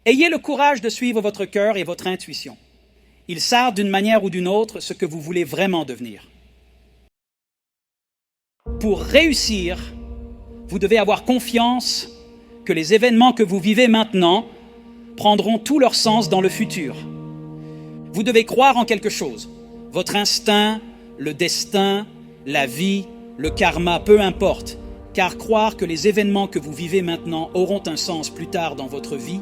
Ayez le courage de suivre votre cœur et votre intuition. Ils savent d'une manière ou d'une autre ce que vous voulez vraiment devenir. Pour réussir, vous devez avoir confiance que les événements que vous vivez maintenant prendront tout leur sens dans le futur. Vous devez croire en quelque chose. Votre instinct, le destin, la vie, le karma, peu importe. Car croire que les événements que vous vivez maintenant auront un sens plus tard dans votre vie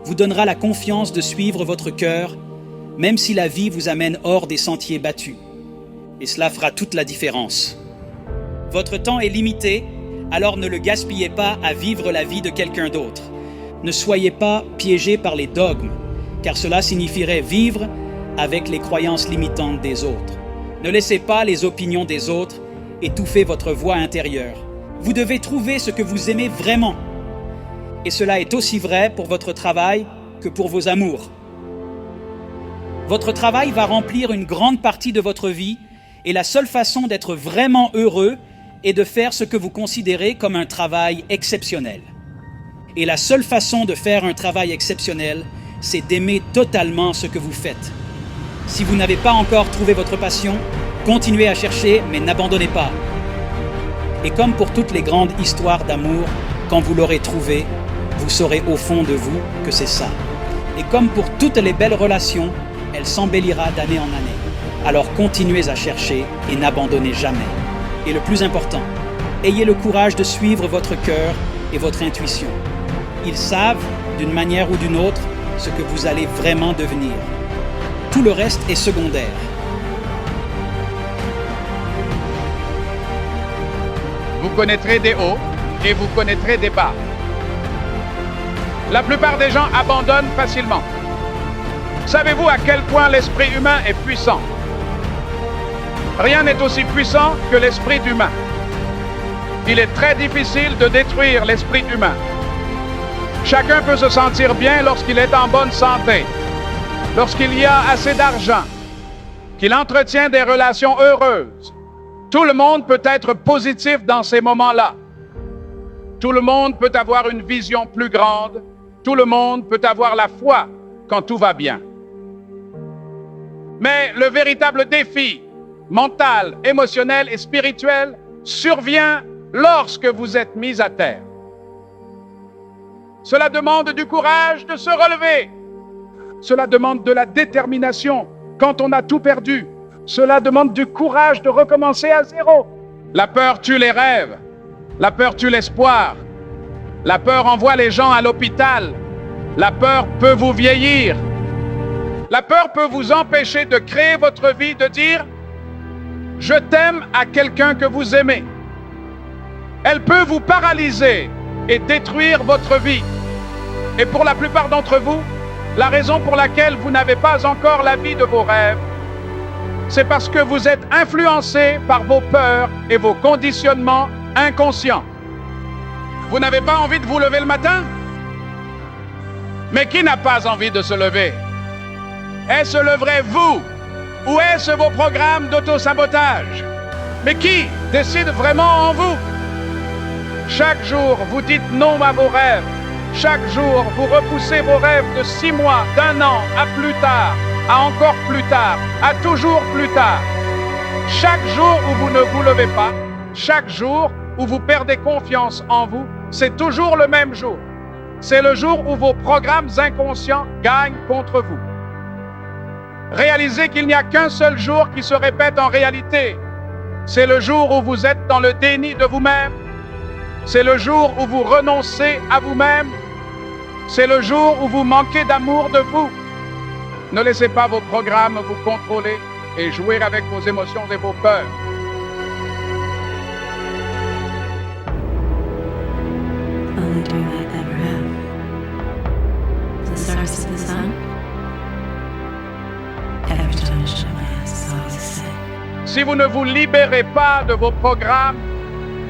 vous donnera la confiance de suivre votre cœur, même si la vie vous amène hors des sentiers battus. Et cela fera toute la différence. Votre temps est limité, alors ne le gaspillez pas à vivre la vie de quelqu'un d'autre. Ne soyez pas piégés par les dogmes, car cela signifierait vivre avec les croyances limitantes des autres. Ne laissez pas les opinions des autres étouffer votre voix intérieure. Vous devez trouver ce que vous aimez vraiment. Et cela est aussi vrai pour votre travail que pour vos amours. Votre travail va remplir une grande partie de votre vie et la seule façon d'être vraiment heureux est de faire ce que vous considérez comme un travail exceptionnel. Et la seule façon de faire un travail exceptionnel, c'est d'aimer totalement ce que vous faites. Si vous n'avez pas encore trouvé votre passion, continuez à chercher, mais n'abandonnez pas. Et comme pour toutes les grandes histoires d'amour, quand vous l'aurez trouvé, vous saurez au fond de vous que c'est ça. Et comme pour toutes les belles relations, elle s'embellira d'année en année. Alors continuez à chercher et n'abandonnez jamais. Et le plus important, ayez le courage de suivre votre cœur et votre intuition. Ils savent, d'une manière ou d'une autre, ce que vous allez vraiment devenir. Tout le reste est secondaire. Vous connaîtrez des hauts et vous connaîtrez des bas. La plupart des gens abandonnent facilement. Savez-vous à quel point l'esprit humain est puissant? Rien n'est aussi puissant que l'esprit humain. Il est très difficile de détruire l'esprit humain. Chacun peut se sentir bien lorsqu'il est en bonne santé, lorsqu'il y a assez d'argent, qu'il entretient des relations heureuses. Tout le monde peut être positif dans ces moments-là. Tout le monde peut avoir une vision plus grande. Tout le monde peut avoir la foi quand tout va bien. Mais le véritable défi mental, émotionnel et spirituel survient lorsque vous êtes mis à terre. Cela demande du courage de se relever. Cela demande de la détermination quand on a tout perdu. Cela demande du courage de recommencer à zéro. La peur tue les rêves. La peur tue l'espoir. La peur envoie les gens à l'hôpital. La peur peut vous vieillir. La peur peut vous empêcher de créer votre vie, de dire « Je t'aime » à quelqu'un que vous aimez. Elle peut vous paralyser et détruire votre vie. Et pour la plupart d'entre vous, la raison pour laquelle vous n'avez pas encore la vie de vos rêves, c'est parce que vous êtes influencé par vos peurs et vos conditionnements inconscients. Vous n'avez pas envie de vous lever le matin? Mais qui n'a pas envie de se lever? Est-ce le vrai vous? Ou est-ce vos programmes d'auto-sabotage? Mais qui décide vraiment en vous? Chaque jour, vous dites non à vos rêves. Chaque jour, vous repoussez vos rêves de 6 mois, d'1 an, à plus tard, à encore plus tard, à toujours plus tard. Chaque jour où vous ne vous levez pas, chaque jour où vous perdez confiance en vous, c'est toujours le même jour. C'est le jour où vos programmes inconscients gagnent contre vous. Réalisez qu'il n'y a qu'un seul jour qui se répète en réalité. C'est le jour où vous êtes dans le déni de vous-même. C'est le jour où vous renoncez à vous-même. C'est le jour où vous manquez d'amour de vous. Ne laissez pas vos programmes vous contrôler et jouer avec vos émotions et vos peurs. Only dream I ever have. The stars of the sun. Every time I shut my eyes, it's always the same. Si vous ne vous libérez pas de vos programmes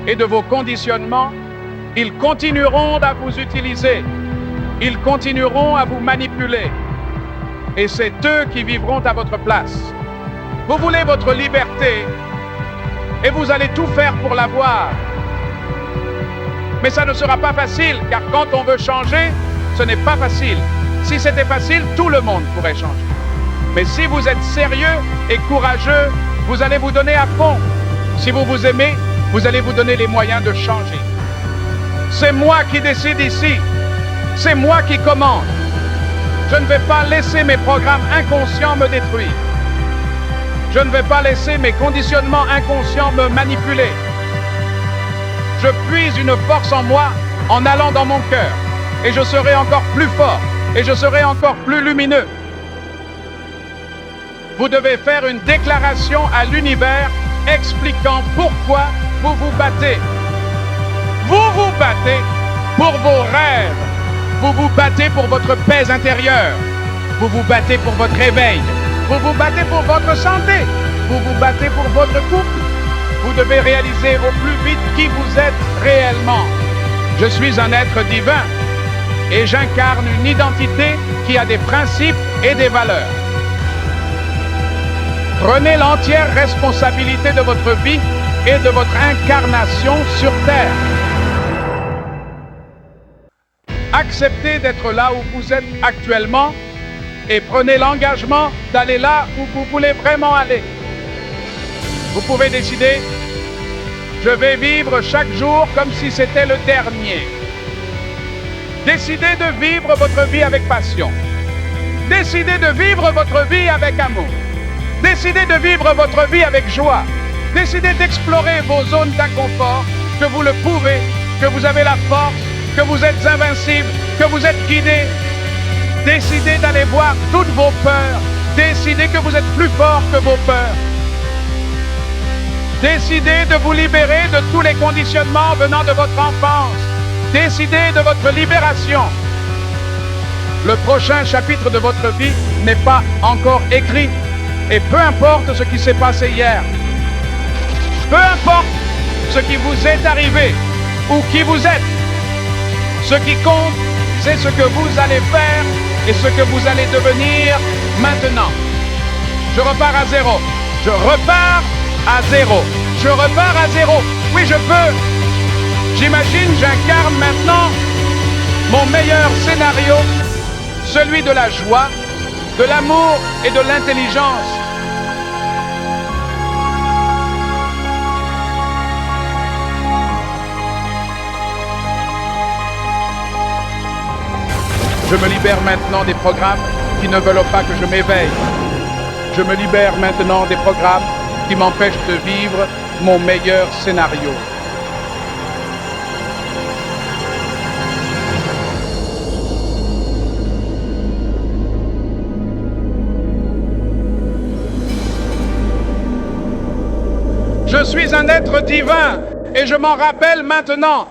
et de vos conditionnements, ils continueront à vous utiliser. Ils continueront à vous manipuler. Et c'est eux qui vivront à votre place. Vous voulez votre liberté et vous allez tout faire pour l'avoir. Mais ça ne sera pas facile, car quand on veut changer, ce n'est pas facile. Si c'était facile, tout le monde pourrait changer. Mais si vous êtes sérieux et courageux, vous allez vous donner à fond. Si vous vous aimez, vous allez vous donner les moyens de changer. C'est moi qui décide ici. C'est moi qui commande. Je ne vais pas laisser mes programmes inconscients me détruire. Je ne vais pas laisser mes conditionnements inconscients me manipuler. Je puise une force en moi en allant dans mon cœur. Et je serai encore plus fort. Et je serai encore plus lumineux. Vous devez faire une déclaration à l'univers expliquant pourquoi vous vous battez. Vous vous battez pour vos rêves. Vous vous battez pour votre paix intérieure. Vous vous battez pour votre éveil. Vous vous battez pour votre santé. Vous vous battez pour votre couple. Vous devez réaliser au plus vite qui vous êtes réellement. Je suis un être divin et j'incarne une identité qui a des principes et des valeurs. Prenez l'entière responsabilité de votre vie et de votre incarnation sur Terre. Acceptez d'être là où vous êtes actuellement et prenez l'engagement d'aller là où vous voulez vraiment aller. Vous pouvez décider, je vais vivre chaque jour comme si c'était le dernier. Décidez de vivre votre vie avec passion. Décidez de vivre votre vie avec amour. Décidez de vivre votre vie avec joie. Décidez d'explorer vos zones d'inconfort, que vous le pouvez, que vous avez la force, que vous êtes invincible, que vous êtes guidé. Décidez d'aller voir toutes vos peurs. Décidez que vous êtes plus fort que vos peurs. Décidez de vous libérer de tous les conditionnements venant de votre enfance. Décidez de votre libération. Le prochain chapitre de votre vie n'est pas encore écrit. Et peu importe ce qui s'est passé hier, peu importe ce qui vous est arrivé ou qui vous êtes, ce qui compte, c'est ce que vous allez faire et ce que vous allez devenir maintenant. Je repars à zéro. Je repars à zéro. Je repars à zéro. Oui, je peux. J'imagine, j'incarne maintenant mon meilleur scénario, celui de la joie, de l'amour et de l'intelligence. Je me libère maintenant des programmes qui ne veulent pas que je m'éveille. Je me libère maintenant des programmes qui m'empêchent de vivre mon meilleur scénario. Je suis un être divin et je m'en rappelle maintenant.